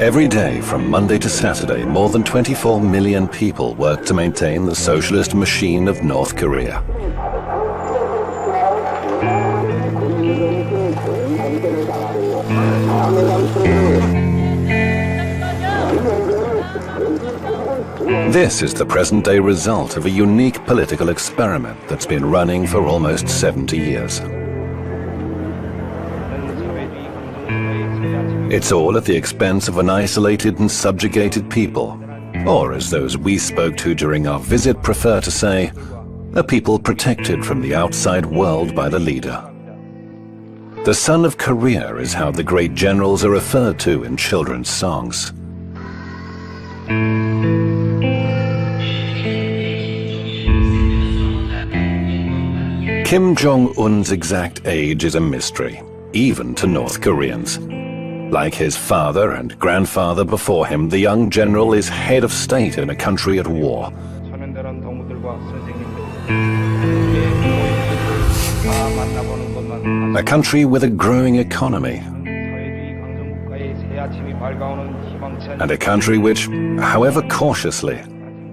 Every day, from Monday to Saturday, more than 24 million people work to maintain the socialist machine of North Korea. This is the present-day result of a unique political experiment that's been running for almost 70 years. It's all at the expense of an isolated and subjugated people, or as those we spoke to during our visit prefer to say, a people protected from the outside world by the leader. The Son of Korea is how the great generals are referred to in children's songs. Kim Jong-un's exact age is a mystery, even to North Koreans. Like his father and grandfather before him, the young general is head of state in a country at war. A country with a growing economy. And a country which, however cautiously,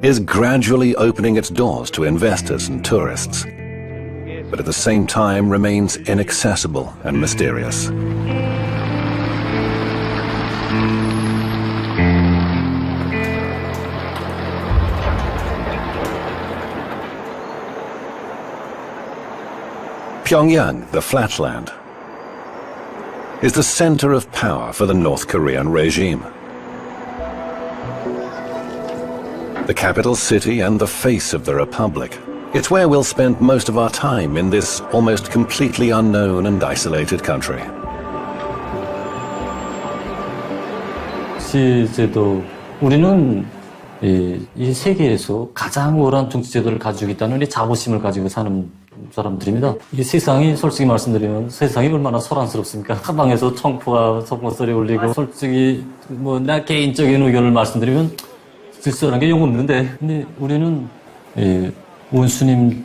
is gradually opening its doors to investors and tourists, but at the same time remains inaccessible and mysterious. Pyongyang, the flatland, is the center of power for the North Korean regime. The capital city and the face of the republic. It's where we'll spend most of our time in this almost completely unknown and isolated country. 정치제도, 우리는 이 세계에서 가장 우월한 정치제도를 가지고 있다는 이 자부심을 가지고 사는 사람들입니다. 이 세상이 솔직히 말씀드리면 세상이 얼마나 소란스럽습니까? 한방에서 청포와 소포소리 울리고 솔직히 나 개인적인 의견을 말씀드리면 쓸쓸한 게 영 없는데 근데 우리는 원수님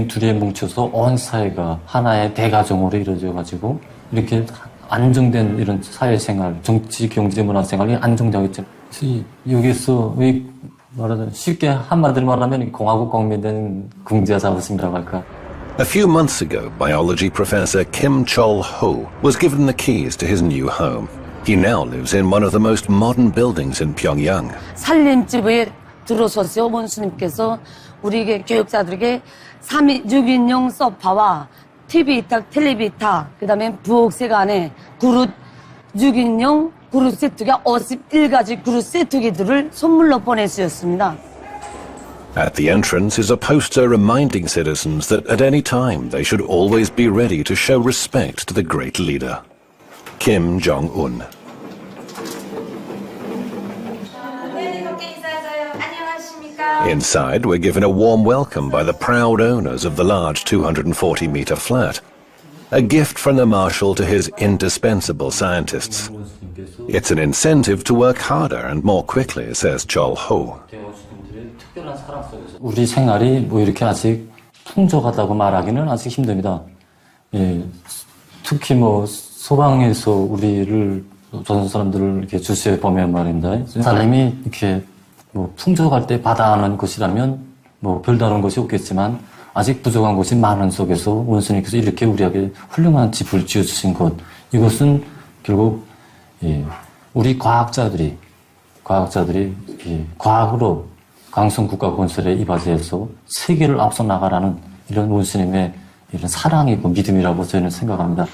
둘이 뭉쳐서 온 사회가 하나의 대가정으로 이루어져 가지고 이렇게 안정된 이런 사회생활, 정치, 경제, 문화생활이 안정되고 있죠. 여기서 말하자면 쉽게 한마디로 말하면 공화국 국민된 긍지와 자부심이라고 할까. A few months ago, biology professor Kim Chol-ho was given the keys to his new home. He now lives in one of the most modern buildings in Pyongyang. 살림집에 들어서서 원수님께서 우리 교육자들에게 6인용 소파와 TV 탁, 텔레비타, 그 다음에 부엌색 안에 그릇 6인용 그릇 세트가 51가지 그릇 세트기들을 선물로 보내주셨습니다. At the entrance is a poster reminding citizens that at any time they should always be ready to show respect to the great leader, Kim Jong-un. Inside, we're given a warm welcome by the proud owners of the large 240-meter flat. A gift from the marshal to his indispensable scientists. It's an incentive to work harder and more quickly, says Chol-ho. 우리 생활이 이렇게 아직 풍족하다고 말하기는 아직 힘듭니다. 특히 소방에서 우리를 조선 사람들을 이렇게 주시해 보면 말입니다. 사람이 이렇게 풍족할 때 받아하는 것이라면 별다른 것이 없겠지만 아직 부족한 것이 많은 속에서 원수님께서 이렇게 우리에게 훌륭한 집을 지어주신 것, 이것은 결국 우리 과학자들이 과학으로 강성국가 건설에 이바지해서 세계를 앞서 나가라는 이런 원수님의 이런 사랑이고 믿음이라고 저희는 생각합니다.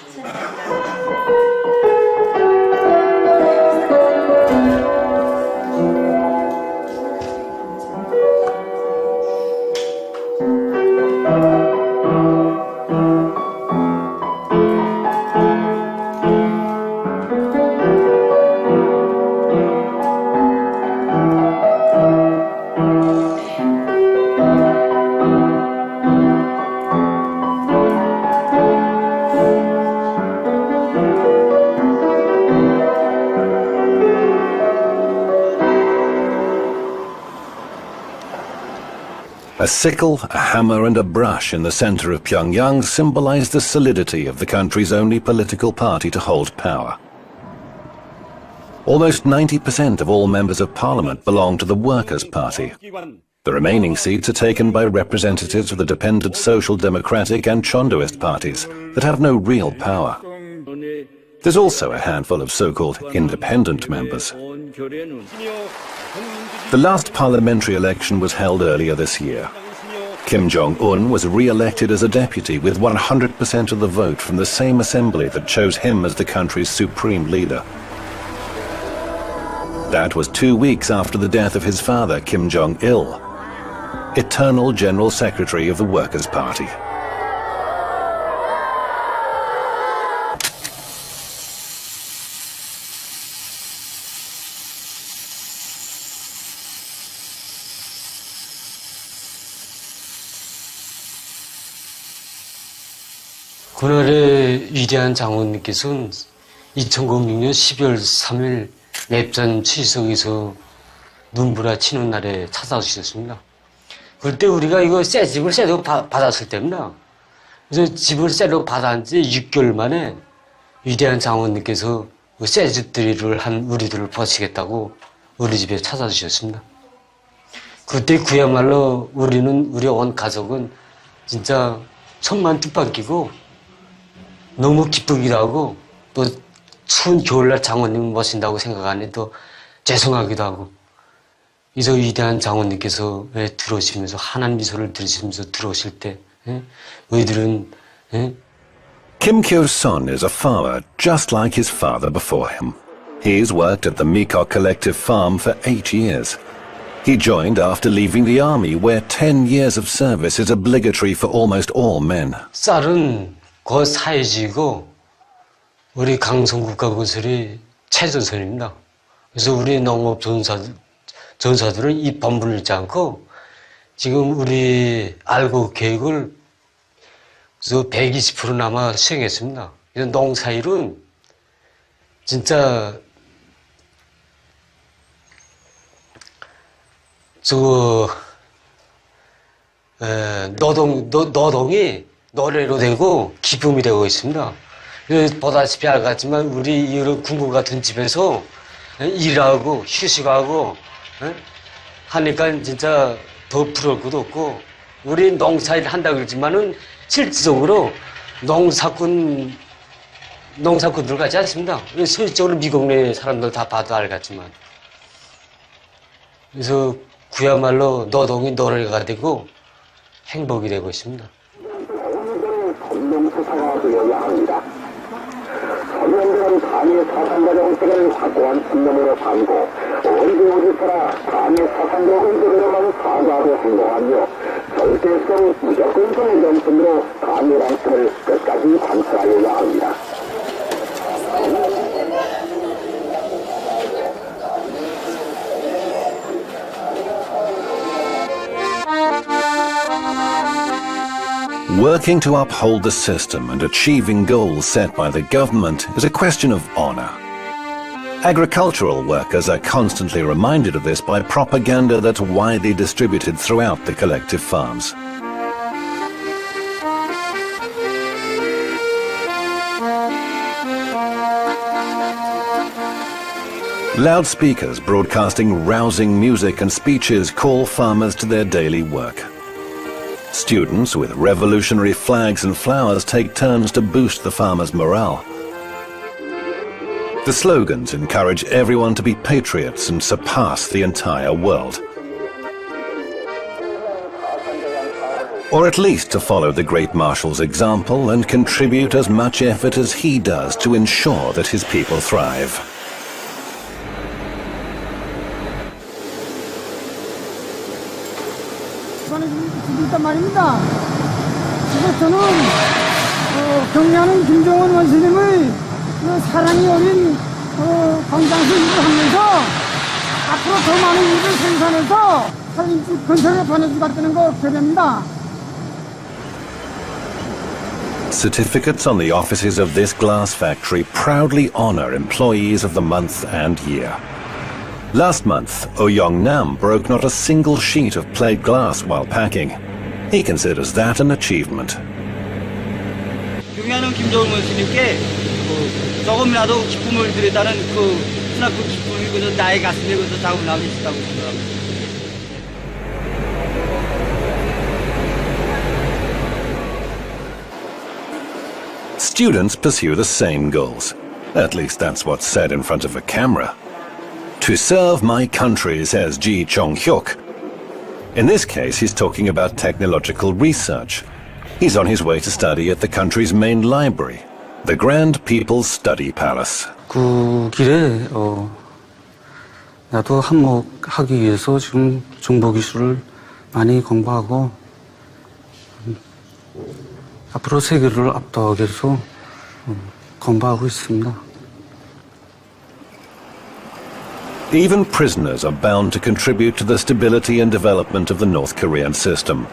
A sickle, a hammer, and a brush in the center of Pyongyang symbolize the solidity of the country's only political party to hold power. Almost 90% of all members of parliament belong to the Workers' Party. The remaining seats are taken by representatives of the dependent Social Democratic and Chondoist parties that have no real power. There's also a handful of so-called independent members. The last parliamentary election was held earlier this year. Kim Jong-un was re-elected as a deputy with 100% of the vote from the same assembly that chose him as the country's supreme leader. That was 2 weeks after the death of his father, Kim Jong-il, eternal General Secretary of the Workers' Party. 그날의 위대한 장원님께서는 2006년 12월 3일 nep산 취석에서 눈부라치는 날에 찾아오셨습니다. 그때 우리가 이거 새 집을 새로 받았을 때입니다. 그래서 집을 새로 받은 지 6개월 만에 위대한 장원님께서 새 집들이를 한 우리들을 보시겠다고 우리 집에 찾아주셨습니다. 그때 그야말로 우리 온 가족은 진짜 천만 뜻밖이고 너무 기쁘기도 하고 또 추운 겨울날 장원님을 모신다고 생각하니 또 죄송하기도 하고 이저 위대한 장원님께서 들어오시면서 환한 미소를 들으시면서 들어오실 때 우리들은 Kim Kyo-son is a farmer just like his father before him. He's worked at the Mekok Collective Farm for 8 years. He joined after leaving the army where 10 years of service is obligatory for almost all men. 쌀은 사회주의고 우리 강성국가 건설이 최전선입니다. 그래서 우리 농업 전사들은 이 법을 잃지 않고 지금 우리 알고 계획을 120%나마 수행했습니다. 농사일은 진짜 노동이 노래로 되고 기쁨이 되고 있습니다. 보다시피 알겠지만 우리 이런 궁궐 같은 집에서 일하고 휴식하고 하니까 진짜 더 부러울 것도 없고 우리 농사일 한다고 그러지만은 실질적으로 농사꾼들 같지 않습니다. 실질적으로 미국 내 사람들 다 봐도 알겠지만 그래서 그야말로 노동이 노래가 되고 행복이 되고 있습니다. 전명수사가 되어야 합니다. 서명들은 당의 사상과 정책을 확고한 신념으로 삼고 어디서나 당의 사상과 의도대로만 사과하고 행동하며 절대성 무조건성의 정신으로 당이랑심을 끝까지 관철하여야 합니다. Working to uphold the system and achieving goals set by the government is a question of honor. Agricultural workers are constantly reminded of this by propaganda that's widely distributed throughout the collective farms. Loudspeakers broadcasting rousing music and speeches call farmers to their daily work. Students with revolutionary flags and flowers take turns to boost the farmers' morale. The slogans encourage everyone to be patriots and surpass the entire world. Or at least to follow the great marshal's example and contribute as much effort as he does to ensure that his people thrive. 일단 말입니다. 그래서 저는 경례하는 김정은 원수님의 사랑이 어린 광장에서 일을 하면서 앞으로 더 많은 일을 생산해서 살림집 건설에 보내주겠다는 거 기대합니다. Certificates on the offices of this glass factory proudly honor employees of the month and year. Last month, Oh Yong-nam broke not a single sheet of plate glass while packing. He considers that an achievement. 경애하는 김정은 원수님께 조금이라도 기쁨을 드렸다는 그러나 그 기쁨이 그저 나의 가슴에 그저 자국남이 있다고 생각합니다. Students pursue the same goals. At least that's what's said in front of a camera. To serve my country, says Ji Chong-hyuk. In this case, he's talking about technological research. He's on his way to study at the country's main library, the Grand People's Study Palace. 그 길에 나도 한몫하기 위해서 지금 정보기술을 많이 공부하고 앞으로 세계를 압도하기 위해서 공부하고 있습니다. Even prisoners are bound to contribute to the stability and development of the North Korean system.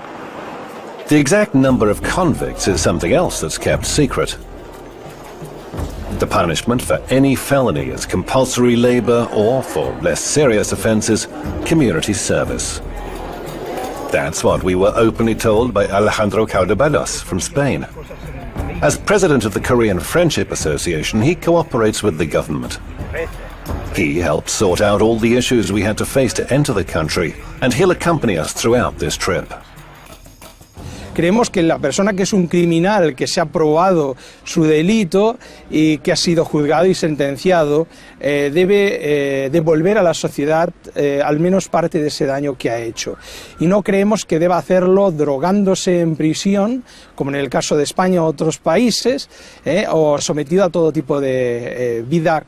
The exact number of convicts is something else that's kept secret. The punishment for any felony is compulsory labor or, for less serious offenses, community service. That's what we were openly told by Alejandro Caldebados from Spain. As president of the Korean Friendship Association, he cooperates with the government. He helped sort out all the issues we had to face to enter the country, and he'll accompany us throughout this trip. Creemos que la persona que es un criminal, que se ha probado su delito y que ha sido juzgado y sentenciado, debe devolver a la sociedad al menos parte de ese daño que ha hecho. Y no creemos que deba hacerlo drogándose en prisión, como en el caso de España u otros países, o sometido a todo tipo de vida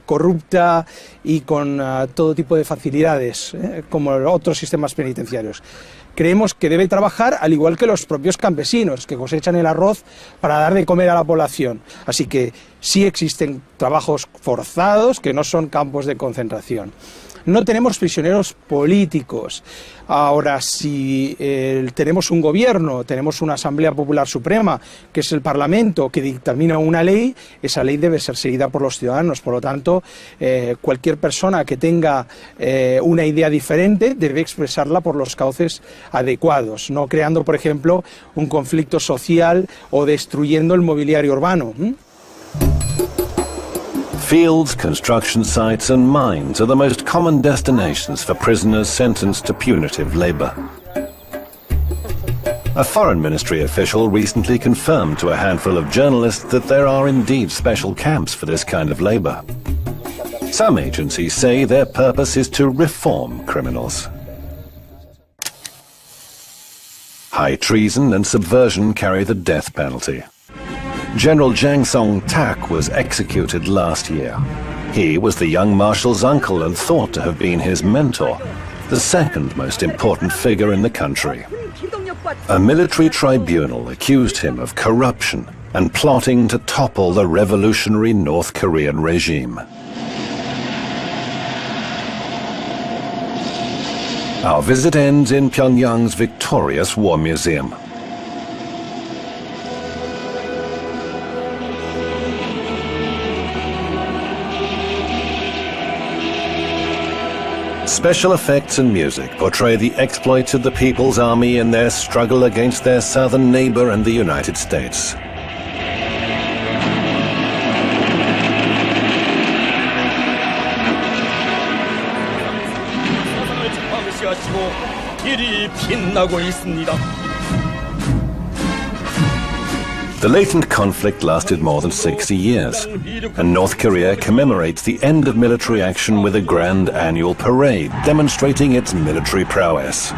corrupta y con todo tipo de facilidades, como otros sistemas penitenciarios. Creemos que debe trabajar al igual que los propios campesinos, que cosechan el arroz para dar de comer a la población. Así que sí existen trabajos forzados que no son campos de concentración. No tenemos prisioneros políticos. Ahora, si tenemos un gobierno, tenemos una Asamblea Popular Suprema, que es el Parlamento, que dictamina una ley, esa ley debe ser seguida por los ciudadanos. Por lo tanto, cualquier persona que tenga una idea diferente debe expresarla por los cauces adecuados, no creando, por ejemplo, un conflicto social o destruyendo el mobiliario urbano. Fields, construction sites and mines are the most common destinations for prisoners sentenced to punitive labor. A foreign ministry official recently confirmed to a handful of journalists that there are indeed special camps for this kind of labor. Some agencies say their purpose is to reform criminals. High treason and subversion carry the death penalty. General Jang Song-tak was executed last year. He was the young marshal's uncle and thought to have been his mentor, the second most important figure in the country. A military tribunal accused him of corruption and plotting to topple the revolutionary North Korean regime. Our visit ends in Pyongyang's victorious War Museum. Special effects and music portray the exploits of the People's Army in their struggle against their southern neighbor and the United States. The latent conflict lasted more than 60 years, and North Korea commemorates the end of military action with a grand annual parade demonstrating its military prowess.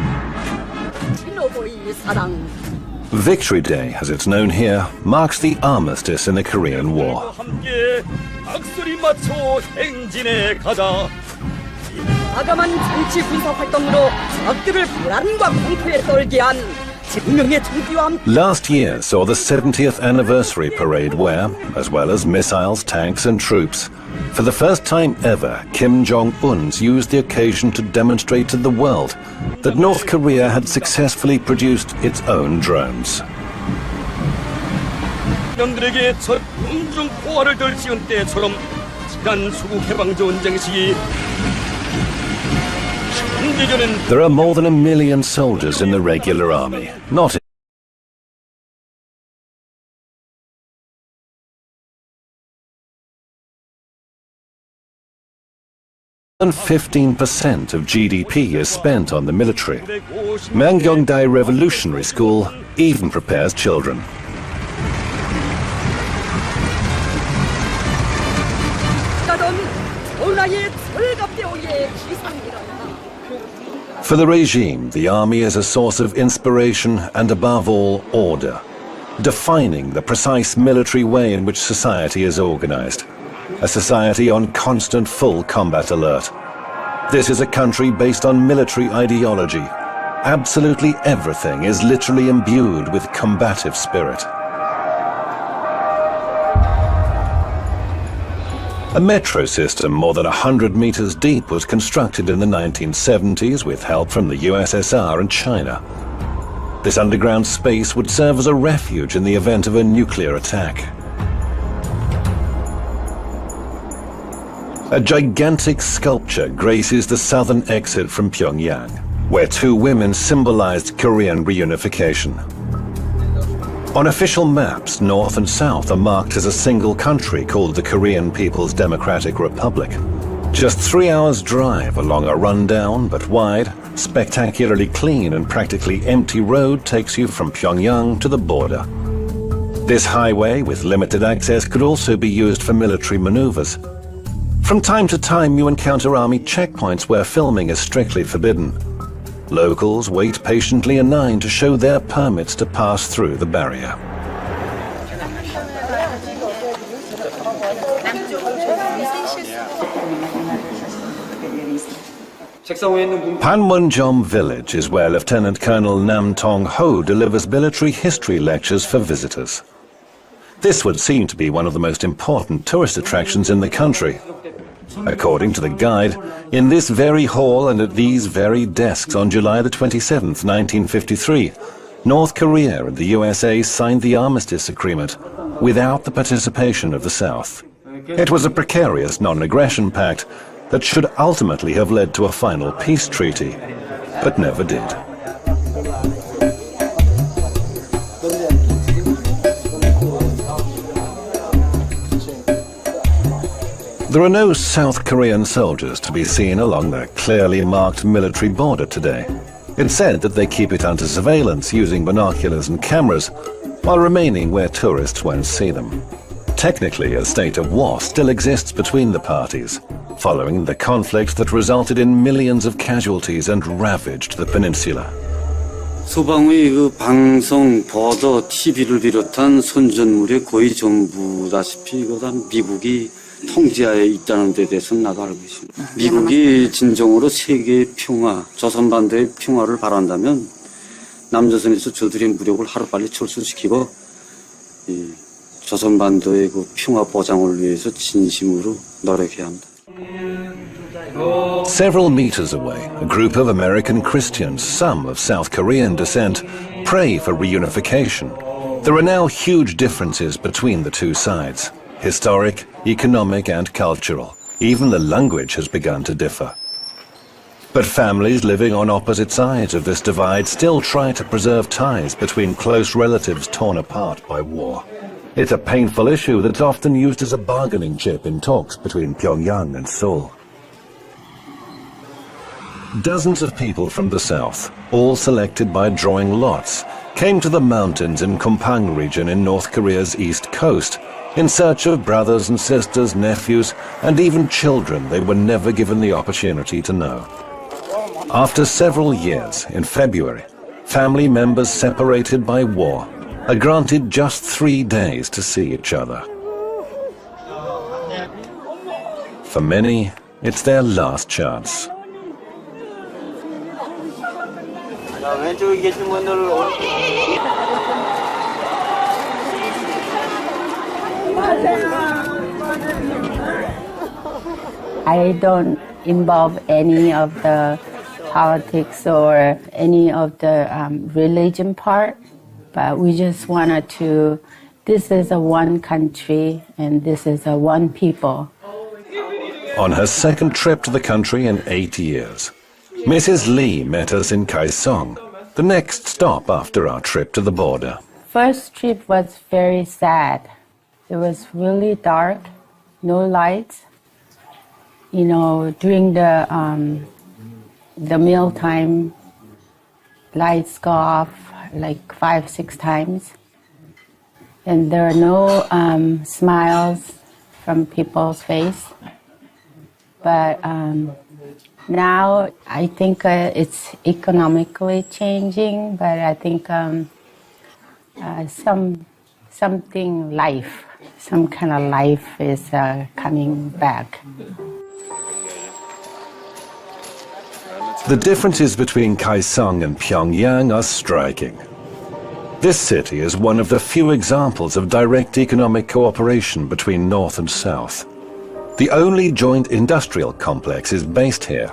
Victory Day, as it's known here, marks the armistice in the Korean War. 과감한 정치 군사 활동으로 적들을 불안과 공포에 떨게 한 증명의 정기와 함께 Last year saw the 70th anniversary parade where, as well as missiles, tanks and troops, for the first time ever, Kim Jong-un used the occasion to demonstrate to the world that North Korea had successfully produced its own drones. 명들에게 저 공중 포화를 덜 지은 때처럼 지난 수국 해방 전쟁 시기 한계전은 There are more than 1 million soldiers in the regular army, not than 15% of GDP is spent on the military. Mangyongdae Revolutionary School even prepares children. For the regime, the army is a source of inspiration and, above all, order, defining the precise military way in which society is organized. A society on constant full combat alert. This is a country based on military ideology. Absolutely everything is literally imbued with combative spirit. A metro system more than 100 meters deep was constructed in the 1970s with help from the USSR and China. This underground space would serve as a refuge in the event of a nuclear attack. A gigantic sculpture graces the southern exit from Pyongyang, where two women symbolized Korean reunification. On official maps, North and South are marked as a single country called the Korean People's Democratic Republic. Just 3 hours' drive along a rundown but wide, spectacularly clean and practically empty road takes you from Pyongyang to the border. This highway with limited access could also be used for military maneuvers. From time to time you encounter army checkpoints where filming is strictly forbidden. Locals wait patiently in line to show their permits to pass through the barrier. Panmunjom village is where Lieutenant Colonel Nam Tong Ho delivers military history lectures for visitors. This would seem to be one of the most important tourist attractions in the country. According to the guide, in this very hall and at these very desks on July the 27th, 1953, North Korea and the USA signed the armistice agreement without the participation of the South. It was a precarious non-aggression pact that should ultimately have led to a final peace treaty, but never did. There are no South Korean soldiers to be seen along the clearly marked military border today. It's said that they keep it under surveillance using binoculars and cameras, while remaining where tourists won't see them. Technically, a state of war still exists between the parties, following the conflict that resulted in millions of casualties and ravaged the peninsula. 소방의 그 방송, 버더, TV를 비롯한 선전물의 거의 전부다시피 이거는 미국이 통제하에 있다는 데 대해서는 나도 알고 있습니다. 미국이 진정으로 세계의 평화, 조선반도의 평화를 바란다면 남조선에서 저들의 무력을 하루빨리 철수시키고 이 조선반도의 그 평화 보장을 위해서 진심으로 노력해야 합니다. Several meters away, a group of American Christians, some of South Korean descent, pray for reunification. There are now huge differences between the two sides. Historic, economic and cultural. Even the language has begun to differ. But families living on opposite sides of this divide still try to preserve ties between close relatives torn apart by war. It's a painful issue that's often used as a bargaining chip in talks between Pyongyang and Seoul. Dozens of people from the south, all selected by drawing lots, came to the mountains in Kompang region in North Korea's east coast in search of brothers and sisters, nephews, and even children they were never given the opportunity to know. After several years, in February, family members separated by war are granted just 3 days to see each other. For many, it's their last chance. 왼쪽에 계신 분들 I don't involve any of the politics or any of the religion part, but we just wanted to, this is a one country and this is a one people. On her second trip to the country in 8 years, Mrs. Lee met us in Kaesong, the next stop after our trip to the border. First trip was very sad. It was really dark, no lights. You know, during the mealtime, lights go off like 5-6 times. And there are no smiles from people's face. But now I think it's economically changing, but I think some kind of life is coming back. The differences between Kaesong and Pyongyang are striking. This city is one of the few examples of direct economic cooperation between North and South. The only joint industrial complex is based here.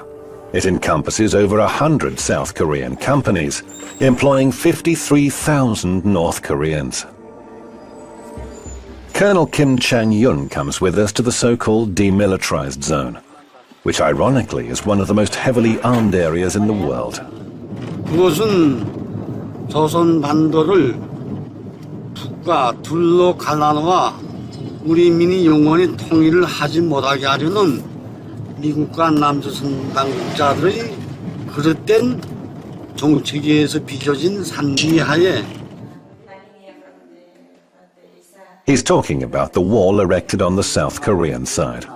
It encompasses over 100 South Korean companies, employing 53,000 North Koreans. Colonel Kim Chang-yun comes with us to the so-called demilitarized zone, which ironically is one of the most heavily armed areas in the world. 그것은 조선 반도를 북과 둘로 갈라놓아 우리 민이 영원히 통일을 하지 못하게 하려는 미국과 남조선 당국자들의 그릇된 정책에서 빚어진 산지하에. He's talking about the wall erected on the South Korean side.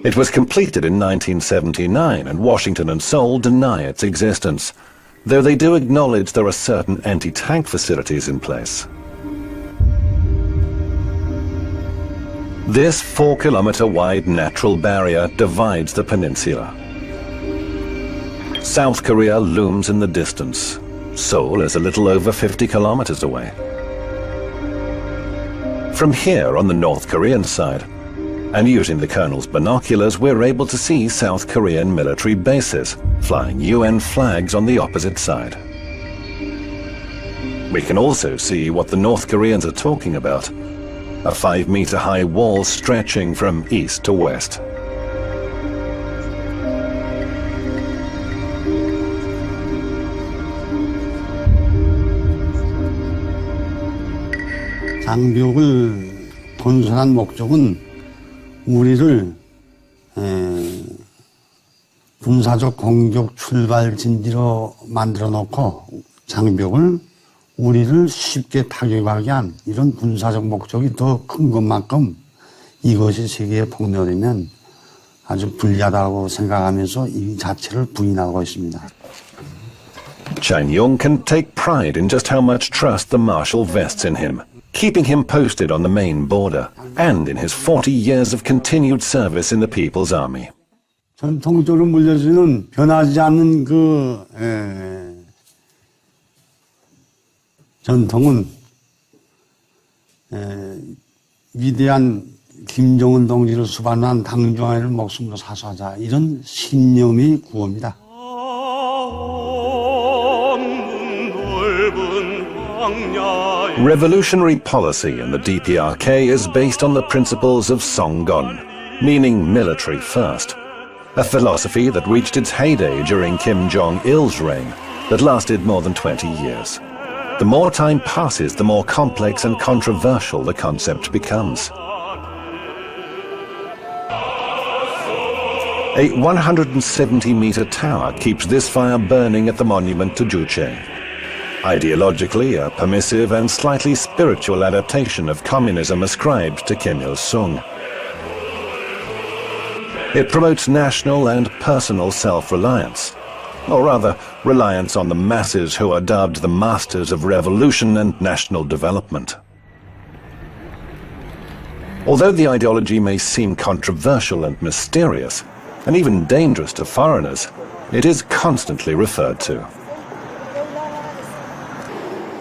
It was completed in 1979, and Washington and Seoul deny its existence, though they do acknowledge there are certain anti-tank facilities in place. This 4-kilometer-wide natural barrier divides the peninsula. South Korea looms in the distance. Seoul is a little over 50 kilometers away. From here on the North Korean side, and using the Colonel's binoculars, we're able to see South Korean military bases, flying UN flags on the opposite side. We can also see what the North Koreans are talking about, a 5-meter-high wall stretching from east to west. 장벽을 건설한 목적은 우리를 군사적 공격 출발 진지로 만들어 놓고 장벽을 우리를 쉽게 타격하게 한 이런 군사적 목적이 더 큰 것만큼 이것이 세계에 폭로되면 아주 불리하다고 생각하면서 이 자체를 부인하고 있습니다. Chang-yun can take pride in just how much trust the Marshal vests in him, keeping him posted on the main border and in his 40 years of continued service in the People's Army. 전통적으로 물려주는 변하지 않는 전통은 위대한 김정은 동지를 수반한 당중앙회를 목숨으로 사수하자 이런 신념의 구호입니다. Revolutionary policy in the DPRK is based on the principles of Songgon, meaning military first, a philosophy that reached its heyday during Kim Jong-il's reign that lasted more than 20 years. The more time passes, the more complex and controversial the concept becomes. A 170-meter tower keeps this fire burning at the monument to Juche. Ideologically, a permissive and slightly spiritual adaptation of communism ascribed to Kim Il-sung. It promotes national and personal self-reliance, or rather, reliance on the masses who are dubbed the masters of revolution and national development. Although the ideology may seem controversial and mysterious, and even dangerous to foreigners, it is constantly referred to.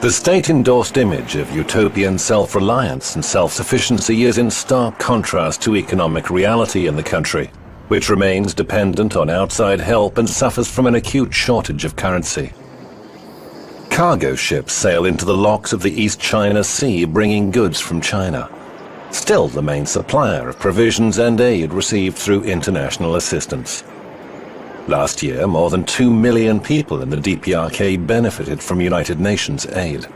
The state-endorsed image of utopian self-reliance and self-sufficiency is in stark contrast to economic reality in the country, which remains dependent on outside help and suffers from an acute shortage of currency. Cargo ships sail into the locks of the East China Sea, bringing goods from China, still the main supplier of provisions and aid received through international assistance. Last year, more than 2 million people in the DPRK benefited from United Nations aid.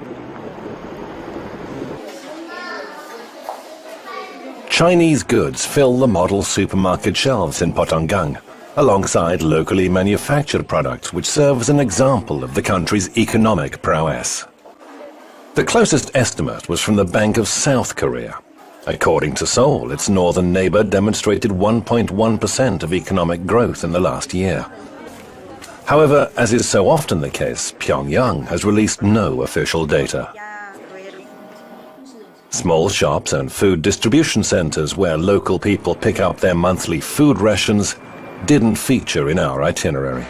Chinese goods fill the model supermarket shelves in Potonggang, alongside locally manufactured products which serve as an example of the country's economic prowess. The closest estimate was from the Bank of South Korea. According to Seoul, its northern neighbor demonstrated 1.1% of economic growth in the last year. However, as is so often the case, Pyongyang has released no official data. Small shops and food distribution centers where local people pick up their monthly food rations didn't feature in our itinerary.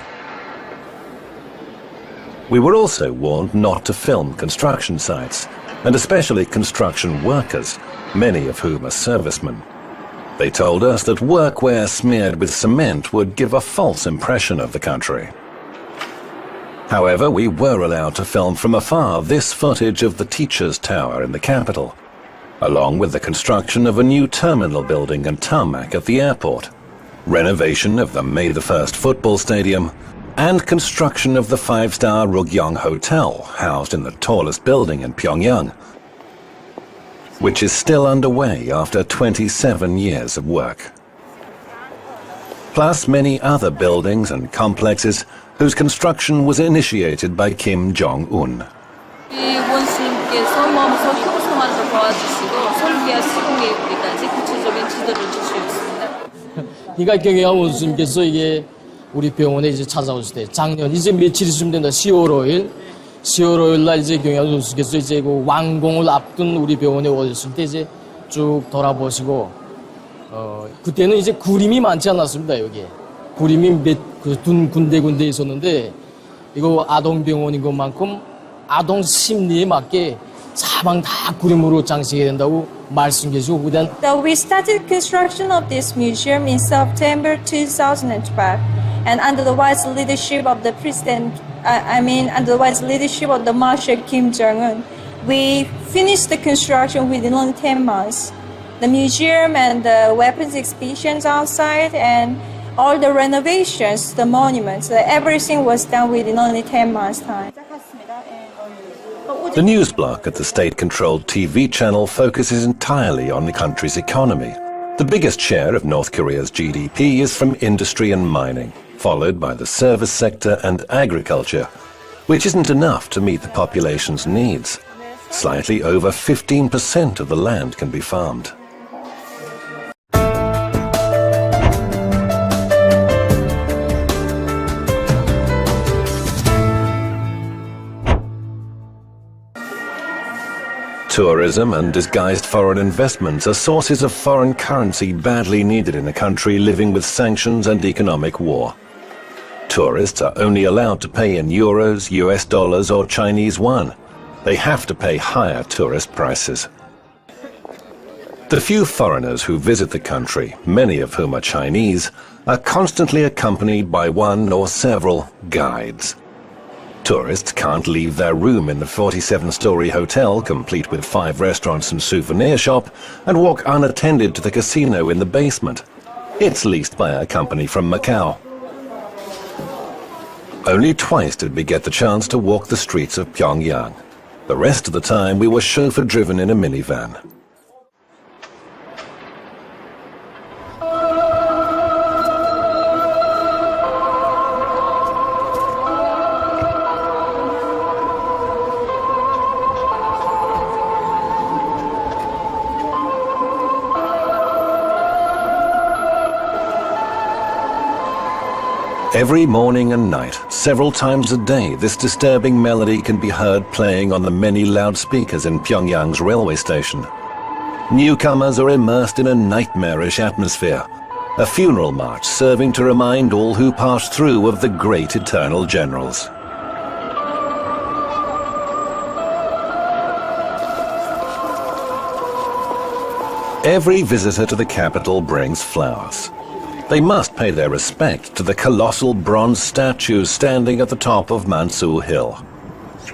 We were also warned not to film construction sites, and especially construction workers, many of whom are servicemen. They told us that workwear smeared with cement would give a false impression of the country. However, we were allowed to film from afar this footage of the Teachers' Tower in the capital, along with the construction of a new terminal building and tarmac at the airport, renovation of the May the 1st football stadium, and construction of the 5-star Rugyong Hotel, housed in the tallest building in Pyongyang, which is still underway after 27 years of work. Plus many other buildings and complexes whose construction was initiated by Kim Jong-un. 원수님께서 먼저 효소만을 도와주시고 설계와 시공계획까지 구체적인 지도를 주셨습니다. 그러니까 경영 원수님께서 이게 우리 병원에 이제 찾아오실 때 작년 이제 며칠 있으면 된다. 10월 5일 날 이제 경영 원수님께서 이제 그 완공을 앞둔 우리 병원에 오셨을 때 이제 쭉 돌아보시고 그때는 이제 구림이 많지 않았습니다. 여기에 구림이 군데 있었는데 이거 아동병원인 것만큼 아동 심리에 맞게 사방 다 구림으로 장식해야 된다고 말씀 계시고 그다음. So we started construction of this museum in September 2012, and under the wise leadership of the president, under the wise leadership of the Marshal Kim Jong-un, we finished the construction within only 10 months. The museum and the weapons exhibitions outside and all the renovations, the monuments, everything was done within only 10 months' time. The news block at the state-controlled TV channel focuses entirely on the country's economy. The biggest share of North Korea's GDP is from industry and mining, followed by the service sector and agriculture, which isn't enough to meet the population's needs. Slightly over 15% of the land can be farmed. Tourism and disguised foreign investments are sources of foreign currency badly needed in a country living with sanctions and economic war. Tourists are only allowed to pay in euros, US dollars or Chinese yuan. They have to pay higher tourist prices. The few foreigners who visit the country, many of whom are Chinese, are constantly accompanied by one or several guides. Tourists can't leave their room in the 47-story hotel, complete with 5 restaurants and souvenir shop, and walk unattended to the casino in the basement. It's leased by a company from Macau. Only twice did we get the chance to walk the streets of Pyongyang. The rest of the time we were chauffeur-driven in a minivan. Every morning and night, several times a day, this disturbing melody can be heard playing on the many loudspeakers in Pyongyang's railway station. Newcomers are immersed in a nightmarish atmosphere, a funeral march serving to remind all who passed through of the great eternal generals. Every visitor to the capital brings flowers. They must pay their respect to the colossal bronze statues standing at the top of Mansu Hill.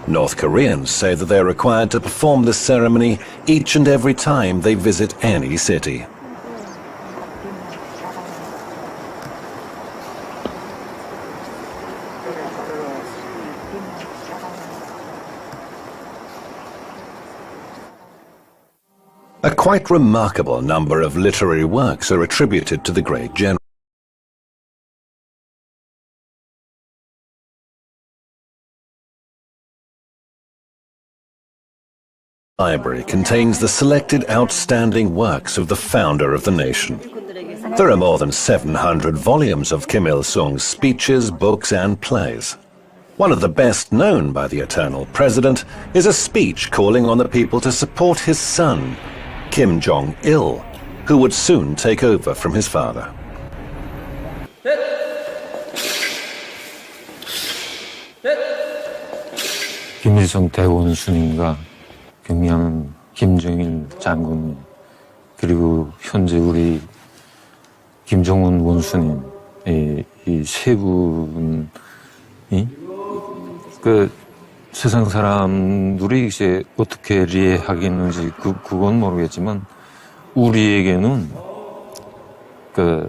North Koreans say that they're required to perform this ceremony each and every time they visit any city. A quite remarkable number of literary works are attributed to the great general. The library contains the selected outstanding works of the founder of the nation. There are more than 700 volumes of Kim Il-sung's speeches, books and plays. One of the best known by the eternal president is a speech calling on the people to support his son, Kim Jong-il, who would soon take over from his father. 김일성 대원수님과 경량 김정일 장군님, 그리고 현재 우리 김정은 원수님, 이 세 분이 그 세상 사람들이 이제 어떻게 이해하겠는지 그건 모르겠지만 우리에게는 그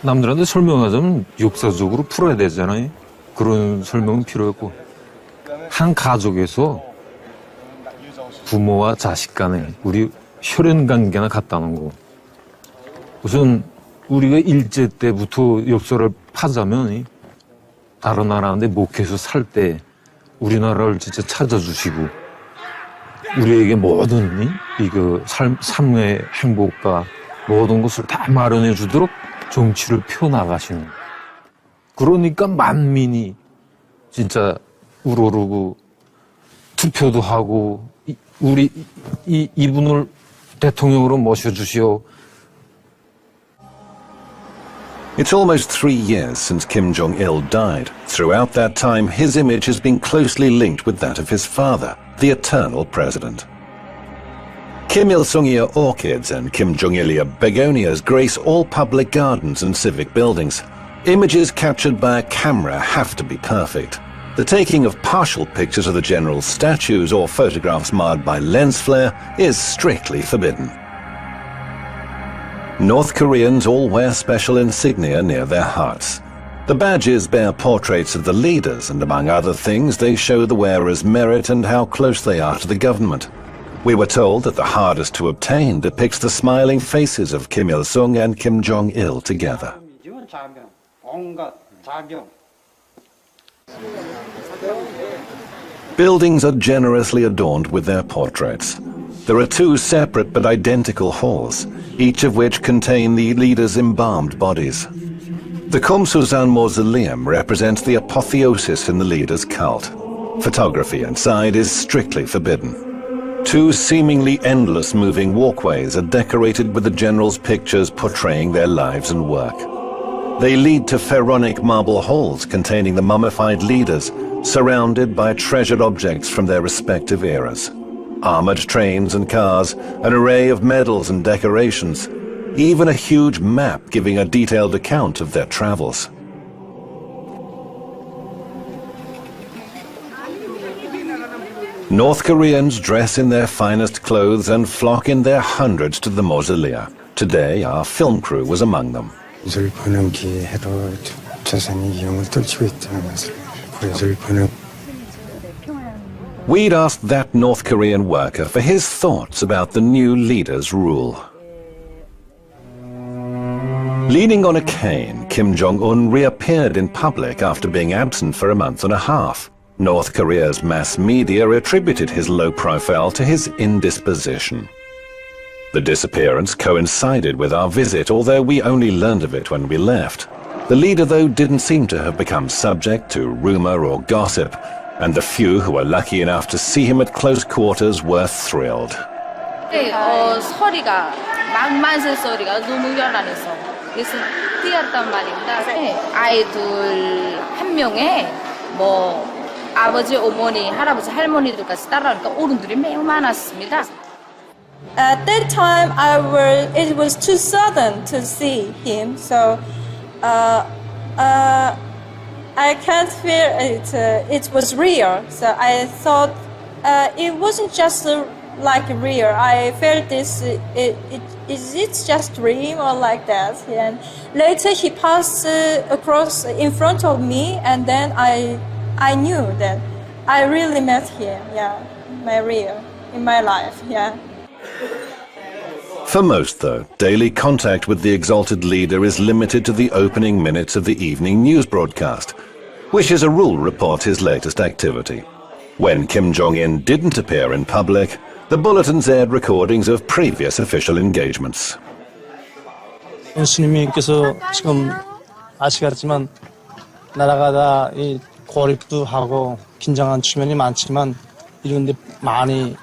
남들한테 설명하자면 역사적으로 풀어야 되잖아요. 그런 설명은 필요 없고 한 가족에서 부모와 자식 간에 우리 혈연 관계나 같다는 거. 우선 우리가 일제 때부터 역사를 파자면 다른 나라한테 목해서 살 때 우리나라를 진짜 찾아주시고 우리에게 모든 이거 삶의 행복과 모든 것을 다 마련해 주도록 정치를 펴나가시는. 그러니까 만민이 진짜 우러르고 투표도 하고 우리 이분을 대통령으로 모셔주시오. It's almost 3 years since Kim Jong-il died. Throughout that time, his image has been closely linked with that of his father, the eternal president. Kim Il-sungia orchids and Kim Jong-ilia begonias grace all public gardens and civic buildings. Images captured by a camera have to be perfect. The taking of partial pictures of the general's statues or photographs marred by lens flare is strictly forbidden. North Koreans all wear special insignia near their hearts. The badges bear portraits of the leaders, and among other things, they show the wearer's merit and how close they are to the government. We were told that the hardest to obtain depicts the smiling faces of Kim Il-sung and Kim Jong-il together. Buildings are generously adorned with their portraits. There are 2 separate but identical halls, each of which contain the leaders' embalmed bodies. The Kumsusan Mausoleum represents the apotheosis in the leader's cult. Photography inside is strictly forbidden. 2 seemingly endless moving walkways are decorated with the generals' pictures portraying their lives and work. They lead to pharaonic marble halls containing the mummified leaders, surrounded by treasured objects from their respective eras. Armored trains and cars, an array of medals and decorations, even a huge map giving a detailed account of their travels. North Koreans dress in their finest clothes and flock in their hundreds to the mausolea. Today, our film crew was among them. We'd asked that North Korean worker for his thoughts about the new leader's rule. Leaning on a cane, Kim Jong-un reappeared in public after being absent for a month and a half. North Korea's mass media attributed his low profile to his indisposition. The disappearance coincided with our visit, although we only learned of it when we left. The leader, though, didn't seem to have become subject to rumor or gossip, and the few who were lucky enough to see him at close quarters were thrilled. 소리가 만세 소리가 너무 열안해서 그래서 뛰었단 말입니다. 아이들 한 명에 뭐 아버지, 어머니, 할아버지, 할머니들까지 따라오니까 어른들이 매우 많았습니다. At that time, it was too sudden to see him, so I can't feel it. It was real, so I thought it wasn't just like real. I felt this. Is it just dream or like that? And later he passed across in front of me, and then I knew that I really met him. Yeah, my real in my life. Yeah. For most, though, daily contact with the exalted leader is limited to the opening minutes of the evening news broadcast, which as a rule report his latest activity. When Kim Jong-un didn't appear in public, the bulletins aired recordings of previous official engagements. 원수님께서 지금 아시겠지만 나라가 다 고립도 하고 긴장한 측면이 많지만 이런데 많이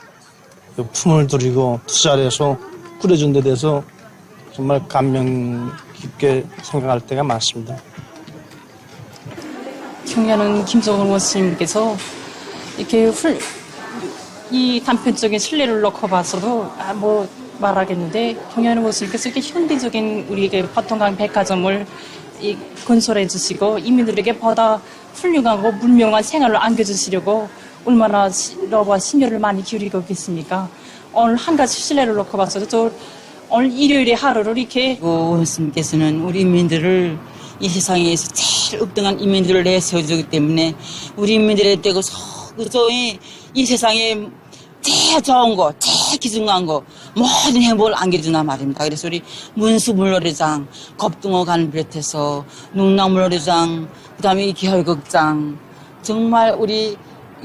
품을 들이고 투자를 해서 꾸려준 데 대해서 정말 감명 깊게 생각할 때가 많습니다. 경려는 김정은 원수님께서 이렇게 이 단편적인 신뢰를 놓고 봐서도 뭐 말하겠는데 경려는 원수님께서 이렇게 현대적인 우리에게 바통강 백화점을 건설해 주시고 이민들에게 보다 훌륭하고 문명한 생활을 안겨주시려고 얼마나 러와 신혈을 많이 기울이고 계십니까? 오늘 한 가지 신뢰를 놓고 봐서도 저 오늘 일요일에 하루를 이렇게 원수님께서는 우리 인민들을 이 세상에서 제일 읍등한 인민들을 내세워주기 때문에 우리 인민들에 대고 이 세상에 제일 좋은 거, 제일 기중한 거 모든 행복을 안겨주나 말입니다. 그래서 우리 문수물놀이장, 겁등어관 비롯해서 농락물놀이장, 그다음에 이 계열극장 정말 우리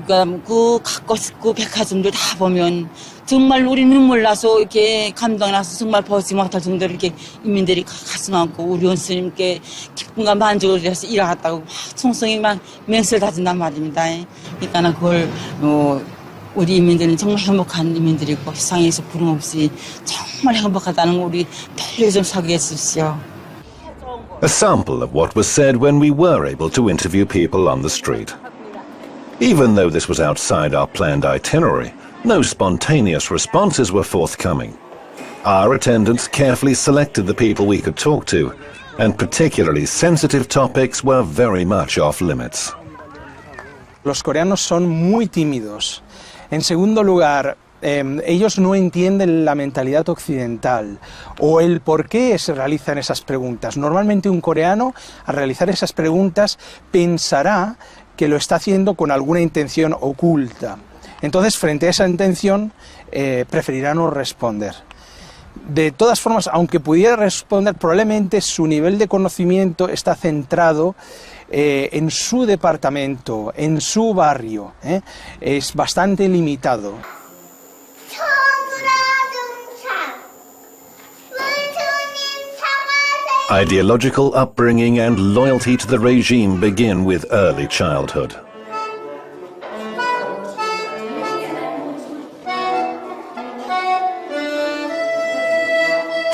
그 갖고 싶고 백화점들 다 보면 정말 우리 눈물 나서 이렇게 감동 나서 정말 보지 못할 정도로 이렇게 인민들이 가슴 안고 우리 원수님께 기쁨과 만족을 위해서 일어났다고 총성이 막 맹세를 다진단 말입니다. 그러니까 그걸 우리 인민들은 정말 행복한 인민들이고 세상에서 부름 없이 정말 행복하다는 거 우리 널리 좀 사귀게 해주십시오. A sample of what was said when we were able to interview people on the street. Even though this was outside our planned itinerary, no spontaneous responses were forthcoming. Our attendants carefully selected the people we could talk to, and particularly sensitive topics were very much off limits. Los coreanos son muy tímidos. En segundo lugar, ellos no entienden la mentalidad occidental o el por qué se realizan esas preguntas. Normalmente un coreano, al realizar esas preguntas, pensará que lo está haciendo con alguna intención oculta. Entonces, frente a esa intención, preferirá no responder. De todas formas, aunque pudiera responder, probablemente su nivel de conocimiento está centrado en su departamento, en su barrio. Es bastante limitado. Ideological upbringing and loyalty to the regime begin with early childhood.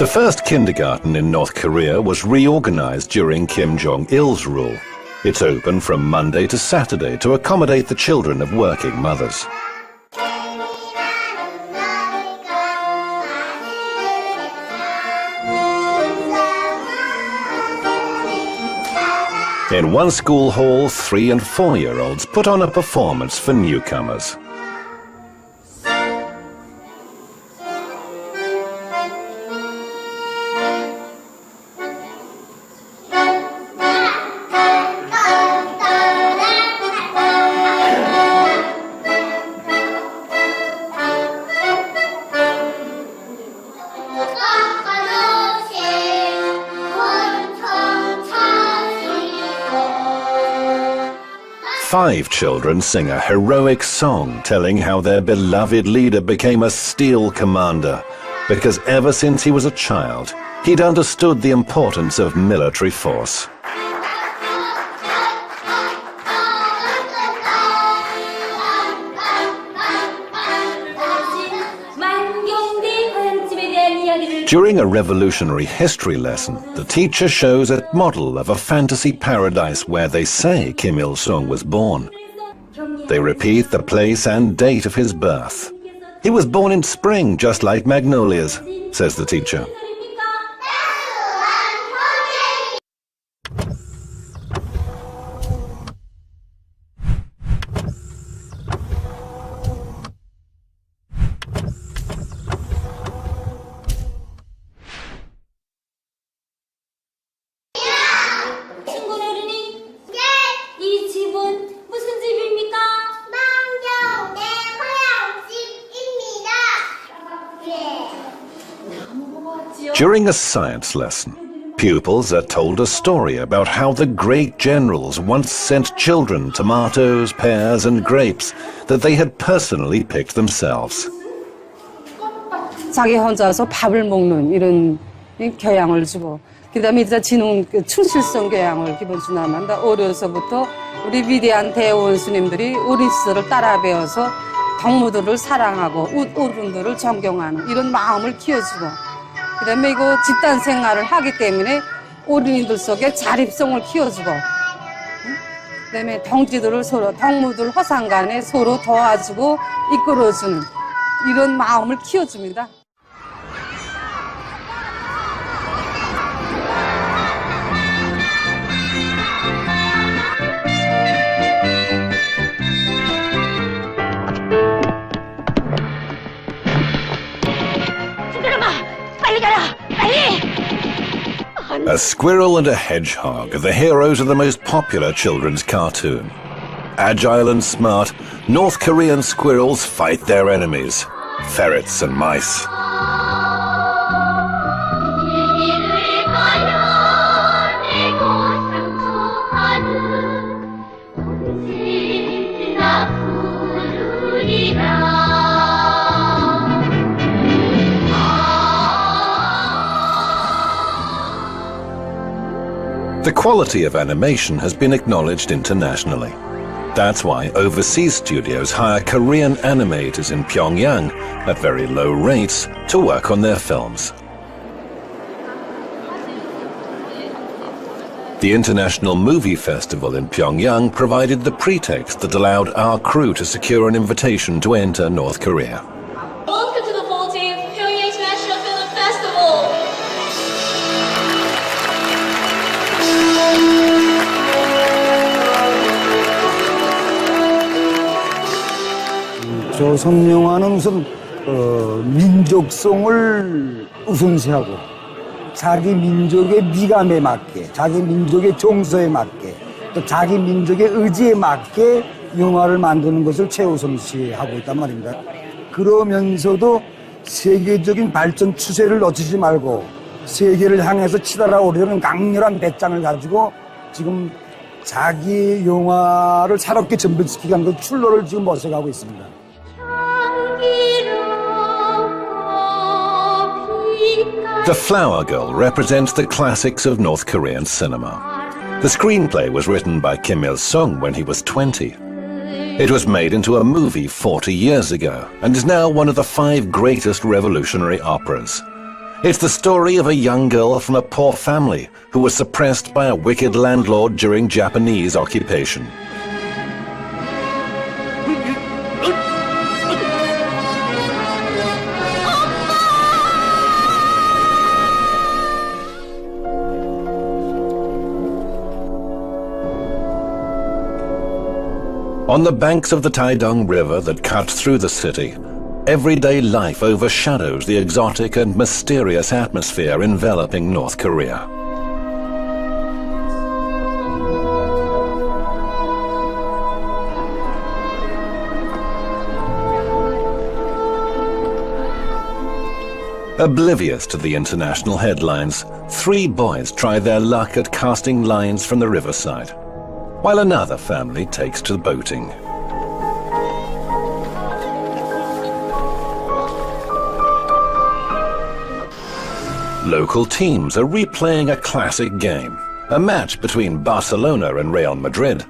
The first kindergarten in North Korea was reorganized during Kim Jong-il's rule. It's open from Monday to Saturday to accommodate the children of working mothers. In one school hall, 3- and 4-year-olds put on a performance for newcomers. Five children sing a heroic song telling how their beloved leader became a steel commander because ever since he was a child, he'd understood the importance of military force. During a revolutionary history lesson, the teacher shows a model of a fantasy paradise where they say Kim Il-sung was born. They repeat the place and date of his birth. He was born in spring, just like magnolias, says the teacher. During a science lesson, pupils are told a story about how the great generals once sent children tomatoes, pears, and grapes that they had personally picked themselves. 자기 혼자서 밥을 먹는 이런 교양을 주고, 그다음에 이제 지능 충실성 교양을 기본 주나만다. 어려서부터 우리 위대한 대원수님들이 우리 시절을 따라 배워서 동무들을 사랑하고 어른들을 존경하는 이런 마음을 키워주고, 그다음에 이거 집단 생활을 하기 때문에 어린이들 속에 자립성을 키워주고, 그다음에 동지들을 서로 동무들 화상 간에 서로 도와주고 이끌어주는 이런 마음을 키워줍니다. A squirrel and a hedgehog are the heroes of the most popular children's cartoon. Agile and smart, North Korean squirrels fight their enemies, ferrets and mice. The quality of animation has been acknowledged internationally. That's why overseas studios hire Korean animators in Pyongyang at very low rates to work on their films. The International Movie Festival in Pyongyang provided the pretext that allowed our crew to secure an invitation to enter North Korea. Welcome to the 14th Pyongyang International Film Festival. 조선 영화는 우선 민족성을 우선시하고 자기 민족의 미감에 맞게, 자기 민족의 정서에 맞게, 또 자기 민족의 의지에 맞게 영화를 만드는 것을 최우선시하고 있단 말입니다. 그러면서도 세계적인 발전 추세를 놓치지 말고 세계를 향해서 치달아 오르려는 강렬한 배짱을 가지고 지금 자기 영화를 새롭게 전변시키기 위한 그 출로를 지금 모색하고 있습니다. The Flower Girl represents the classics of North Korean cinema. The screenplay was written by Kim Il-sung when he was 20. It was made into a movie 40 years ago and is now one of the 5 greatest revolutionary operas. It's the story of a young girl from a poor family who was suppressed by a wicked landlord during Japanese occupation. On the banks of the Taedong River that cuts through the city, everyday life overshadows the exotic and mysterious atmosphere enveloping North Korea. Oblivious to the international headlines, 3 boys try their luck at casting lines from the riverside, while another family takes to boating. Local teams are replaying a classic game, a match between Barcelona and Real Madrid.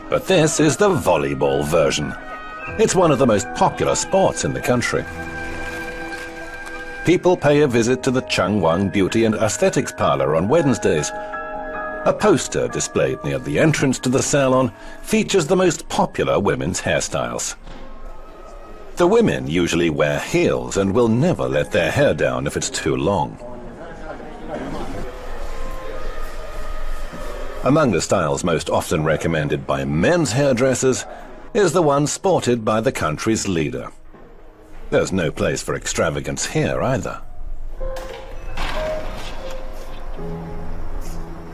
But this is the volleyball version. It's one of the most popular sports in the country. People pay a visit to the Changwon Beauty and Aesthetics Parlor on Wednesdays. A poster displayed near the entrance to the salon features the most popular women's hairstyles. The women usually wear heels and will never let their hair down if it's too long. Among the styles most often recommended by men's hairdressers is the one sported by the country's leader. There's no place for extravagance here either.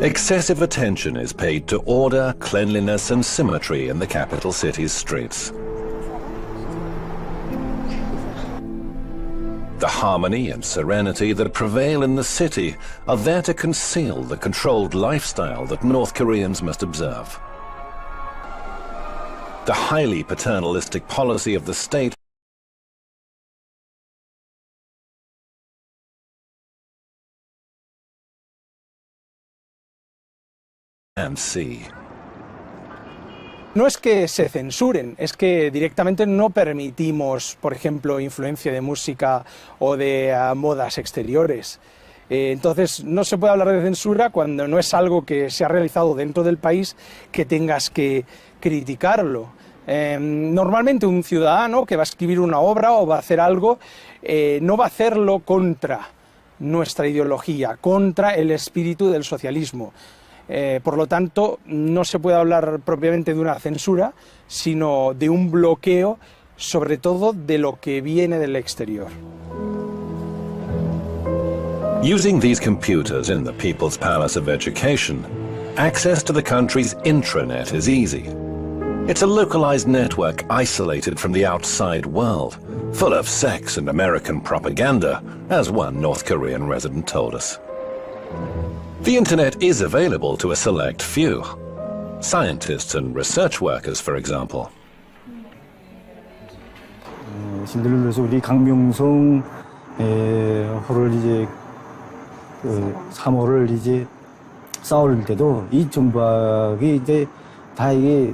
Excessive attention is paid to order, cleanliness and symmetry in the capital city's streets. The harmony and serenity that prevail in the city are there to conceal the controlled lifestyle that North Koreans must observe. The highly paternalistic policy of the state and see. No es que se censuren, es que directamente no permitimos, por ejemplo, influencia de música o de modas exteriores. Entonces no se puede hablar de censura cuando no es algo que se ha realizado dentro del país que tengas que criticarlo. Normalmente un ciudadano que va a escribir una obra o va a hacer algo, no va a hacerlo contra nuestra ideología, contra el espíritu del socialismo. Por lo tanto, no se puede hablar propiamente de una censura, sino de un bloqueo, sobre todo de lo que viene del exterior. Using these computers in the People's Palace of Education, access to the country's intranet is easy. It's a localized network isolated from the outside world, full of sex and American propaganda, as one North Korean resident told us. The internet is available to a select few. Scientists and research workers, for example. 예를 들어서 우리 강명성 호를 이제 3호를 이제 쌓을 때도 이 정박이 이제 다 이게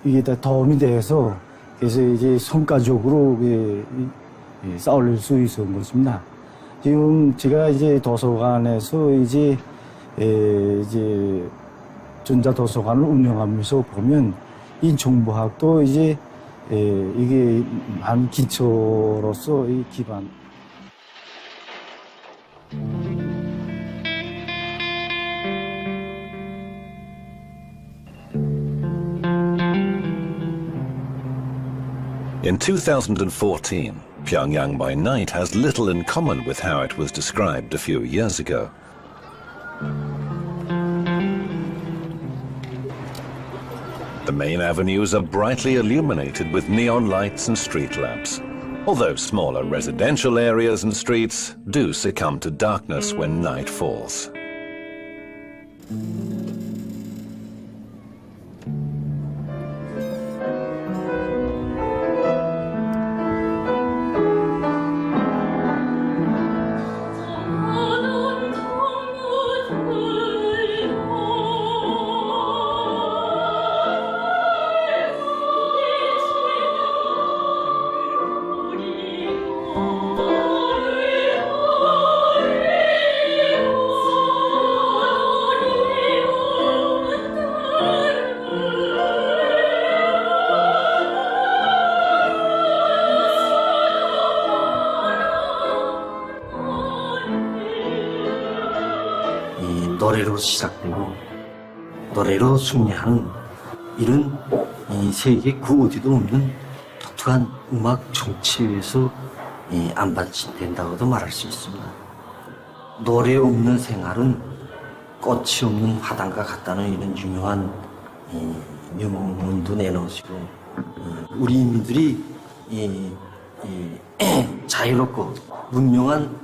이게 다 도움이 돼서 그래서 이제 성과적으로 쌓을 수 있었던 것입니다. 지금 제가 이제 도서관에서 이제 전자도서관을 운영하면서 보면 이 정보학도 이제 이게 한 기초로서 이 기반. In 2014, Pyongyang by night has little in common with how it was described a few years ago. The main avenues are brightly illuminated with neon lights and street lamps, although smaller residential areas and streets do succumb to darkness when night falls. 노래로 시작되고 노래로 승리하는 이런 이 세계 그 어디도 없는 독특한 음악 정치에서 안반신된다고도 말할 수 있습니다. 노래 없는 생활은 꽃이 없는 화단과 같다는 이런 유명한 명문도 내놓으시고 우리 인민들이 자유롭고 문명한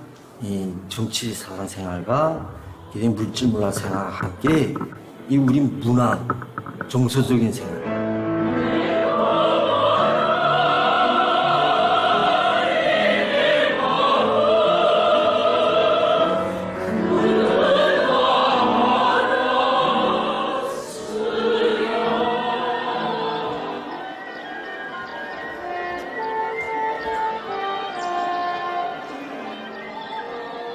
정치 사관 생활과 물질 문화 생활과 함께 이 우리 문화 정서적인 생활.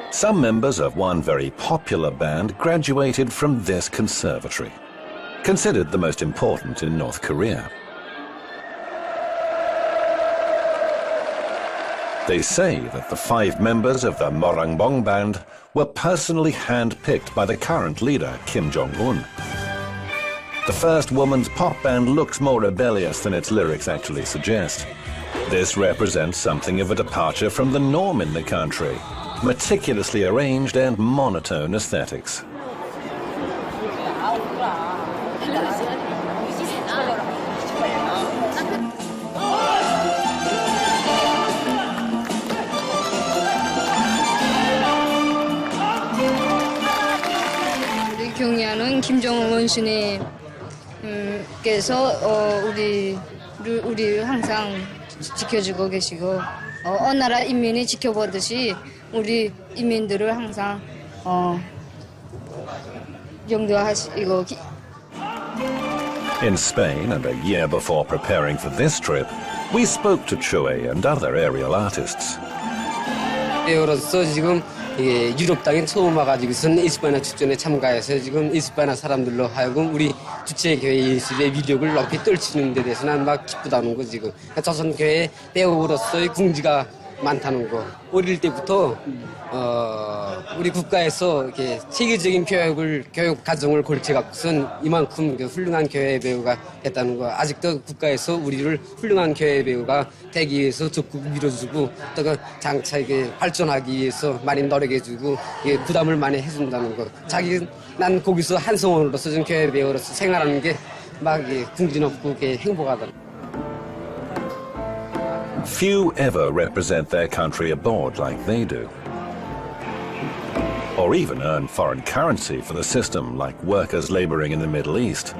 Some members of one very popular band graduated from this conservatory, considered the most important in North Korea. They say that the 5 members of the Morangbong band were personally hand-picked by the current leader, Kim Jong-un. The first woman's pop band looks more rebellious than its lyrics actually suggest. This represents something of a departure from the norm in the country. Meticulously arranged and monotone aesthetics. 원수님께서 우리를 항상 지켜주고 계시고 어느 나라 인민이 지켜보듯이 우리 인민들을 항상 영도하시고. In Spain, and a year before preparing for this trip, we spoke to Chue and other aerial artists. 배우로서 지금 유럽 땅에 처음 와가지고선 이스파나 축전에 참가해서 지금 이스파나 사람들로 하여금 우리 주체교회 예술의 위력을 높이 떨치는 데 대해서는 막 기쁘다는 거 지금. 조선교회 배우로서의 궁지가 많다는 거. 어릴 때부터 우리 국가에서 이렇게 세계적인 교육 과정을 거쳐갖고선 이만큼 훌륭한 교회 배우가 됐다는 거. 아직도 국가에서 우리를 훌륭한 교회 배우가 되기 위해서 적극 밀어주고 또 장차 이게 발전하기 위해서 많이 노력해주고 부담을 많이 해준다는 거. 난 거기서 한성원으로서 좀 교회 배우로서 생활하는 게 막 궁지높고 행복하다. Few ever represent their country abroad like they do, or even earn foreign currency for the system like workers laboring in the Middle East.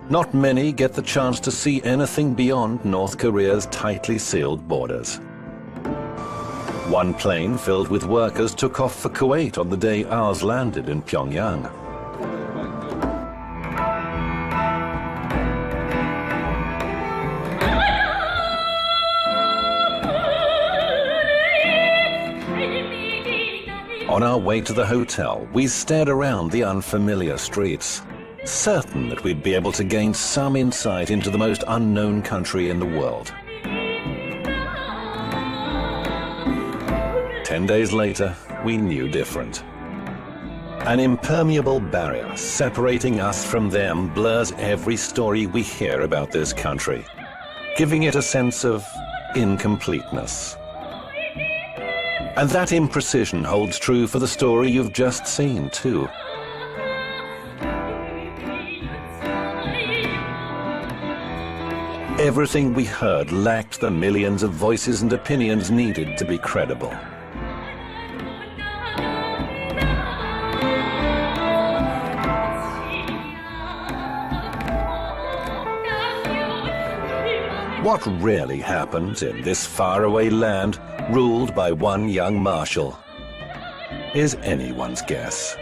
Not many get the chance to see anything beyond North Korea's tightly sealed borders. One plane filled with workers took off for Kuwait on the day ours landed in Pyongyang. On our way to the hotel, we stared around the unfamiliar streets, certain that we'd be able to gain some insight into the most unknown country in the world. 10 days later, we knew different. An impermeable barrier separating us from them blurs every story we hear about this country, giving it a sense of incompleteness. And that imprecision holds true for the story you've just seen, too. Everything we heard lacked the millions of voices and opinions needed to be credible. What really happened in this faraway land ruled by one young marshal is anyone's guess.